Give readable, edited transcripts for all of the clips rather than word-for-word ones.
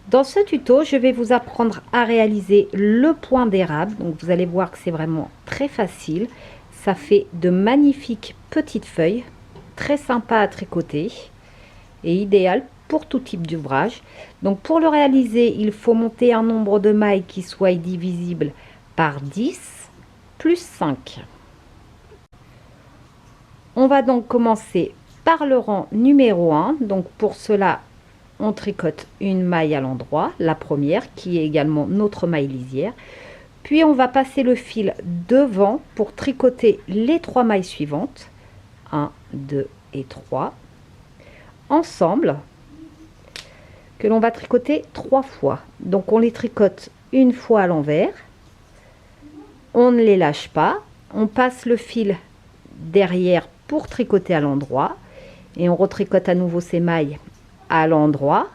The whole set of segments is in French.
Dans ce tuto, je vais vous apprendre à réaliser le point d'érable. Donc vous allez voir que c'est vraiment très facile. Ça fait de magnifiques petites feuilles, très sympa à tricoter et idéal pour tout type d'ouvrage. Donc pour le réaliser, il faut monter un nombre de mailles qui soit divisible par 10 plus 5. On va donc commencer par le rang numéro 1. Donc pour cela, on tricote une maille à l'endroit, la première qui est également notre maille lisière. Puis on va passer le fil devant pour tricoter les 3 mailles suivantes. 1, 2 et 3. Ensemble, que l'on va tricoter 3 fois. Donc on les tricote une fois à l'envers. On ne les lâche pas. On passe le fil derrière pour tricoter à l'endroit. Et on retricote à nouveau ces mailles à l'endroit.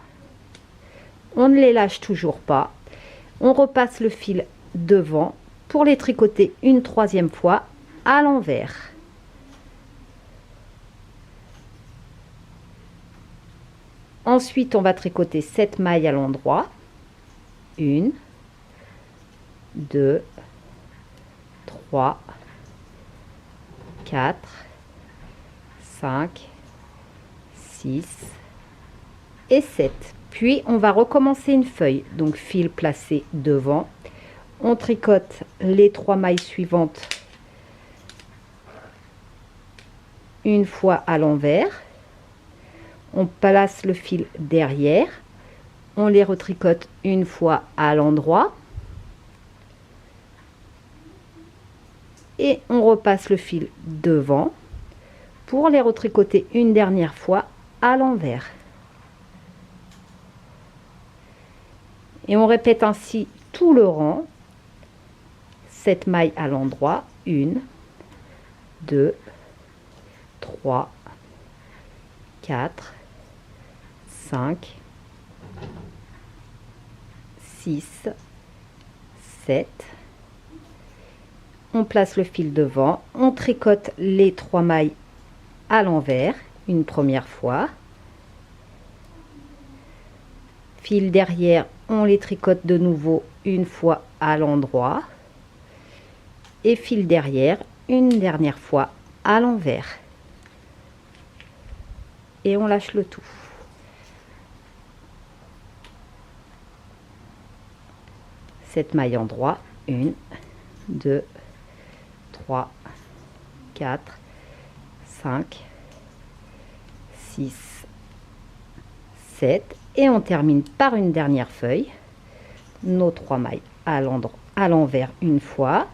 On ne les lâche toujours pas. On repasse le fil devant pour les tricoter une troisième fois à l'envers. Ensuite, on va tricoter 7 mailles à l'endroit. 1, 2, 3, 4, 5, 6 et 7. Puis on va recommencer une feuille, donc fil placé devant. On tricote les 3 mailles suivantes une fois à l'envers. On place le fil derrière. On les retricote une fois à l'endroit. Et on repasse le fil devant pour les retricoter une dernière fois à l'envers. Et on répète ainsi tout le rang. 7 mailles à l'endroit. 1, 2, 3, 4, 5, 6, 7. On place le fil devant. On tricote les 3 mailles à l'envers une première fois. Fil derrière, on les tricote de nouveau une fois à l'endroit. Et fil derrière, une dernière fois à l'envers. Et on lâche le tout. Cette maille endroit, 1, 2, 3, 4, 5, 6, 7. Et on termine par une dernière feuille. Nos 3 mailles à l'envers une fois.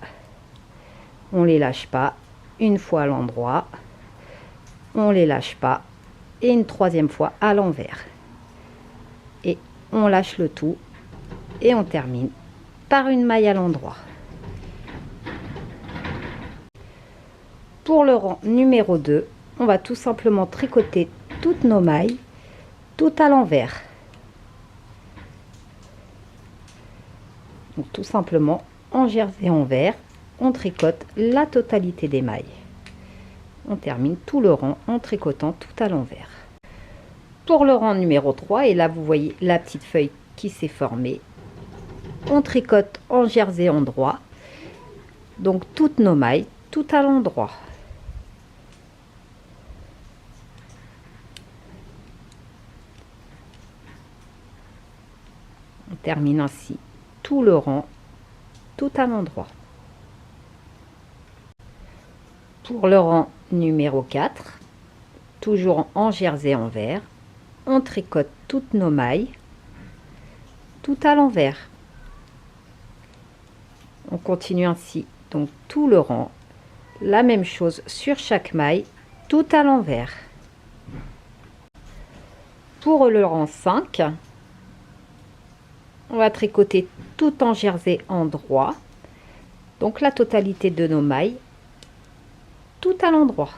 On les lâche pas. Une fois à l'endroit. On les lâche pas. Et une troisième fois à l'envers. Et on lâche le tout. Et on termine par une maille à l'endroit. Pour le rang numéro 2, on va tout simplement tricoter toutes nos mailles, toutes à l'envers. Donc tout simplement, en jersey envers, on tricote la totalité des mailles. On termine tout le rang en tricotant tout à l'envers. Pour le rang numéro 3, et là vous voyez la petite feuille qui s'est formée, on tricote en jersey endroit, donc toutes nos mailles, tout à l'endroit. On termine ainsi tout le rang, tout à l'endroit. Pour le rang numéro 4, toujours en jersey envers, on tricote toutes nos mailles, tout à l'envers. On continue ainsi donc tout le rang, la même chose sur chaque maille, tout à l'envers. Pour le rang 5, on va tricoter tout en jersey endroit, donc la totalité de nos mailles, tout à l'endroit.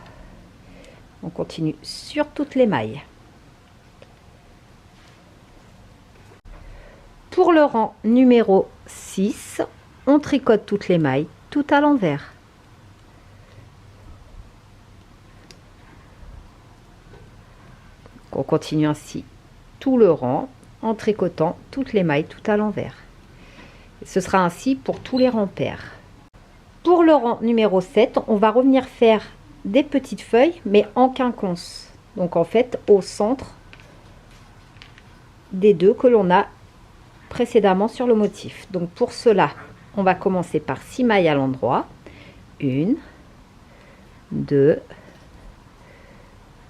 On continue sur toutes les mailles. Pour le rang numéro 6, on tricote toutes les mailles, tout à l'envers. On continue ainsi tout le rang, en tricotant toutes les mailles tout à l'envers. Ce sera ainsi pour tous les rangs pairs. Pour le rang numéro 7, on va revenir faire des petites feuilles mais en quinconce. Donc en fait au centre des deux que l'on a précédemment sur le motif. Donc pour cela, on va commencer par 6 mailles à l'endroit. 1, 2,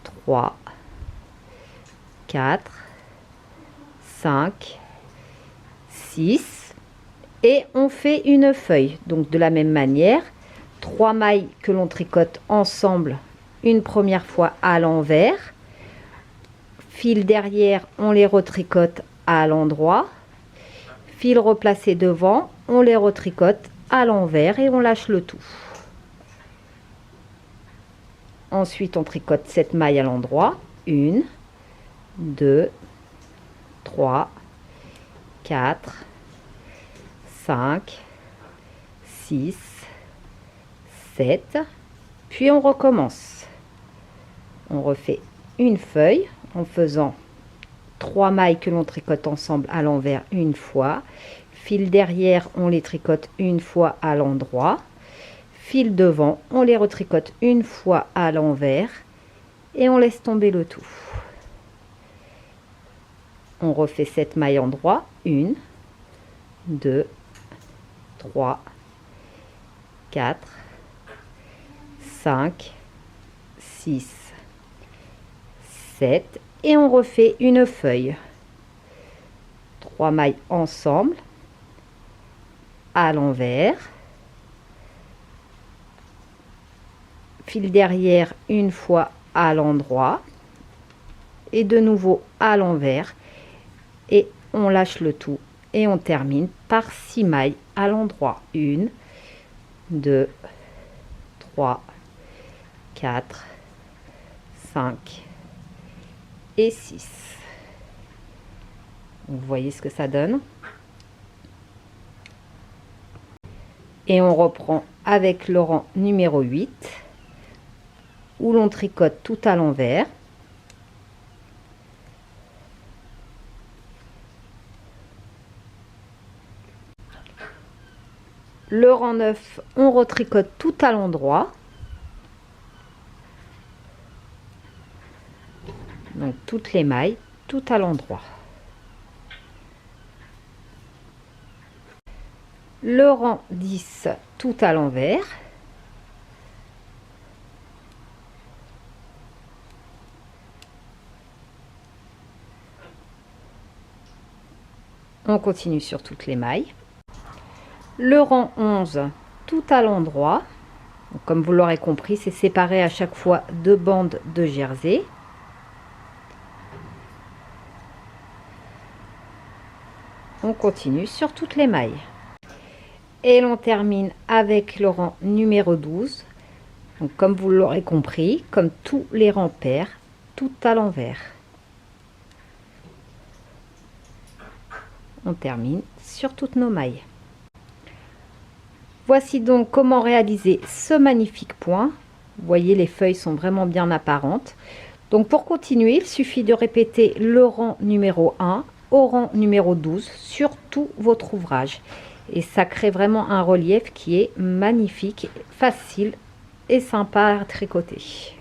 3, 4, 5, 6 et on fait une feuille. Donc de la même manière, 3 mailles que l'on tricote ensemble une première fois à l'envers. Fil derrière, on les retricote à l'endroit. Fil replacé devant, on les retricote à l'envers et on lâche le tout. Ensuite, on tricote 7 mailles à l'endroit. 1, 2, 3, 4, 5, 6, 7. Puis on recommence. On refait une feuille en faisant 3 mailles que l'on tricote ensemble à l'envers une fois. Fil derrière, on les tricote une fois à l'endroit. Fil devant, on les retricote une fois à l'envers et on laisse tomber le tout. On refait 7 mailles endroit. 1, 2, 3, 4, 5, 6, 7 et on refait une feuille. 3 mailles ensemble à l'envers. Fil derrière une fois à l'endroit et de nouveau à l'envers et on lâche le tout et on termine par 6 mailles à l'endroit. 1, 2, 3, 4, 5 et 6. Vous voyez ce que ça donne. Et on reprend avec le rang numéro 8 où l'on tricote tout à l'envers. Le rang 9, on retricote tout à l'endroit. Donc toutes les mailles, tout à l'endroit. Le rang 10, tout à l'envers. On continue sur toutes les mailles. Le rang 11, tout à l'endroit. Comme vous l'aurez compris, c'est séparé à chaque fois de bandes de jersey. On continue sur toutes les mailles. Et l'on termine avec le rang numéro 12. Donc, comme vous l'aurez compris, comme tous les rangs pairs, tout à l'envers. On termine sur toutes nos mailles. Voici donc comment réaliser ce magnifique point. Vous voyez, les feuilles sont vraiment bien apparentes. Donc pour continuer, il suffit de répéter le rang numéro 1 au rang numéro 12 sur tout votre ouvrage. Et ça crée vraiment un relief qui est magnifique, facile et sympa à tricoter.